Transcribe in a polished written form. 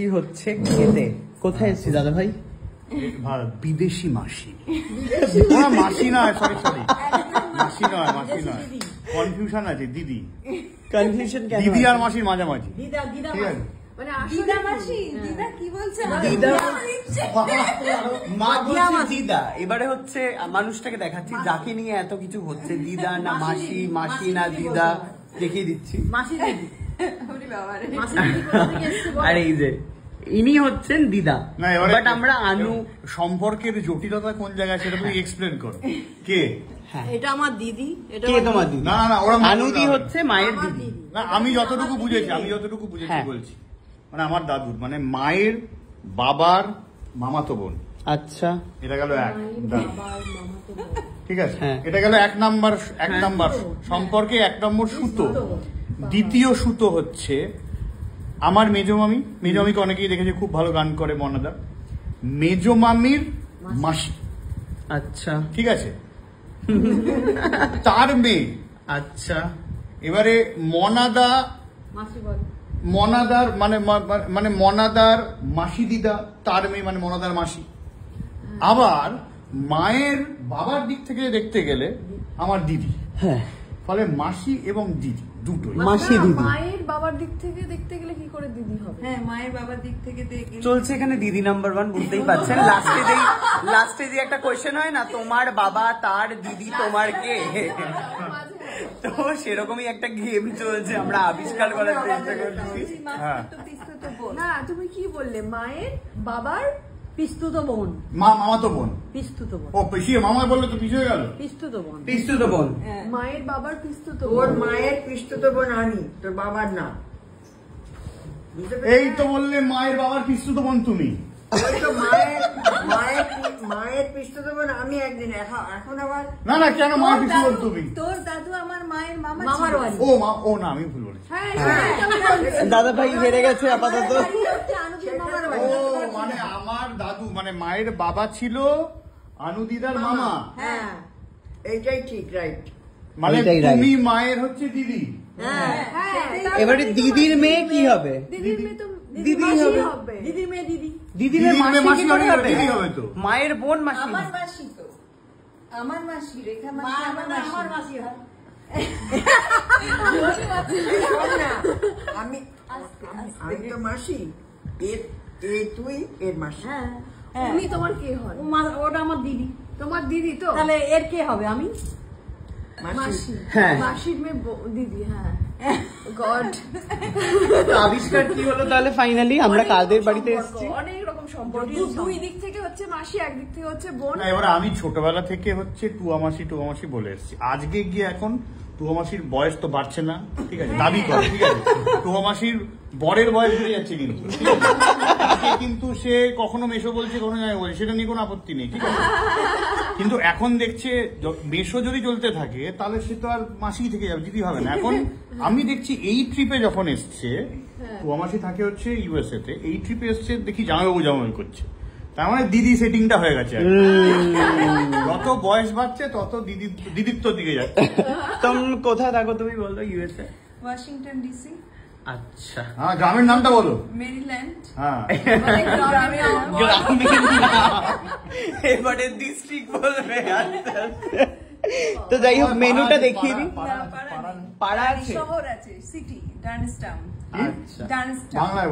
এসছি হচ্ছে খেতে। কোথায় এসছি দাদা ভাই? বিদেশি মাসি। মাসি নয়, সরি মাসি নয়, কনফিউশন আছে। দিদি, কনফিউশন কেন? দিদি আর মাসির মাঝামাঝি। ঠিক আছে, দিদা। এবারে হচ্ছে মানুষটাকে দেখাচ্ছি যাকে নিয়ে এত কিছু হচ্ছে। দিদা না মাসি, মাসি না দিদা, দেখিয়ে দিচ্ছি। আরে এই যে ইনি হচ্ছেন দিদা, বাট আমরা আনু। সম্পর্কের জটিলতা কোন জায়গায় সেটা তুমি এক্সপ্লেন করো। কে? এটা আমার দিদি। কে তোমার দিদি? না না, ওরা আনুদি হচ্ছে মায়ের দিদি। না, আমি যতটুকু বুঝেছি বলছি, মানে আমার দাদুর, মানে মায়ের বাবার মামাতো বোন। আচ্ছা, এটা গেল এক। ঠিক আছে, এটা গেল এক নাম্বার সম্পর্কে 1 নম্বর সুতো। দ্বিতীয় সুতো হচ্ছে আমার মেজমামি। মেজমামিকে অনেকেই দেখেছে, খুব ভালো গান করে মনাদা। মেজমামির মাসি। আচ্ছা, ঠিক আছে, তার মেয়ে। আচ্ছা, এবারে মনাদার মানে মনাদার মাসি দিদা, তার মেয়ে মানে মনাদার মাসি। আবার মায়ের বাবার দিক থেকে দেখতে গেলে আমার দিদি। হ্যাঁ, ফলে মাসি এবং দিদি দুটোই। মাসি দিদি। মায়ের বাবার দিক থেকে দেখতে গেলে কি করে দিদি হবে? হ্যাঁ, মায়ের বাবার দিক থেকে চলছে এখানে দিদি নাম্বার 1, বুঝতেই পারছেন। লাস্টে যে একটা কোয়েশ্চেন হয় না, তোমার বাবা তার দিদি তোমার কে, তো সেরকমই একটা গেম চলছে, আমরা আবিষ্কার করার চেষ্টা করছি। না, তুমি কি বললে? মায়ের বাবার পিস্তুত বোন, মামাতো বোন, পিস্তুত বোন। ও পিছিয়ে মামা বললে তো পিছিয়ে গেল। পিস্তুত বোন। মায়ের বাবার পিস্তুত তোর মায়ের পিস্তুত বোন আমি, তোর বাবার না। এই তো বললে মায়ের বাবার পিস্তুত বোন তুমি। মায়ের পিস্তুত বোন আমি একদিন, এখন আবার না না, কেন মায়ের পিস্তুত বোন তুমি? তোর দাদু আমার মায়ের মামার বাড়ি। ও না, আমি ভুল বলেছি। দাদা ভাই হেরে গেছে আপাতত। ও মানে আমার দাদু মানে মায়ের বাবা ছিল আনুদিদার মামা। হ্যাঁ, এইটাই ঠিক, রাইট। মানে তুমি মায়ের হচ্ছে দিদি। এবারে দিদির মেয়ে কি হবে? দিদির মেয়ে তো দিদি হবে। দিদির মেয়ে দিদি। দিদির মেয়ে মাসি কি করে হবে? দিদি হবে তো। মায়ের বোন মাসি। আমার মাসি তো, আমার মাসি, রেখা মাসি আমার মাসি হয়। আমি তো মাসি, তুই এর মাসি। উনি তোমার কে হন? ওটা আমার দিদি। তোমার দিদি তো, তাহলে এর কে হবে? আমি মাসি। হ্যাঁ, মাসির মেয়ে দিদি। হ্যাঁ, গড। আবিষ্কার কি হলো তাহলে ফাইনালি? আমরা কাদের বাড়িতে এসেছি? অনেক রকম সম্পর্ক, দুই দিক থেকে হচ্ছে মাসি, একদিক থেকে হচ্ছে বোন। না, এবার আমি ছোটবেলা থেকে হচ্ছে টুয়া মাসি বলে এসেছি। আজকে গিয়ে এখন টুয়া মাসির বয়স তো বাড়ছে না, ঠিক আছে, দাবি করে, ঠিক আছে। টুয়া মাসির বরের বয়স বেড়ে যাচ্ছে কিন্তু, ঠিক আছে? কিন্তু সে কখনো মেশো বলছে, কখনো জামাই বলছে, সেটা নিয়ে কোনো আপত্তি নেই, ঠিক আছে। কিন্তু এখন দেখছে মেশো যদি চলতে থাকে তাহলে সে তো আর মাসি থেকে যাবে, দিদি হবে না। এখন আমি দেখছি এই ট্রিপে যখন এসছে, টুয়া মাসি থাকে হচ্ছে ইউএসএ তে, এই ট্রিপে এসছে দেখি জামাই করছে। তার মানে দিদি সেটিংটা হয়ে গেছে। যত বয়স বাড়ছে তত দিদিত্ব দিকে যাচ্ছে। তুমি কোথায় থাকো তুমি বলো? USA, Washington DC. আচ্ছা, হ্যাঁ, গ্রামের নামটা বলো। মেরিল্যান্ড। হ্যাঁ, এবারে ডিস্ট্রিক্ট বলবে। তো যাই হোক, মেনুটা দেখিয়ে দিই। পাড়া আছে, শহর আছে, সিটি, ডার্নস্টাউন। আচ্ছা, ডার্নস্টাউন বাংলায়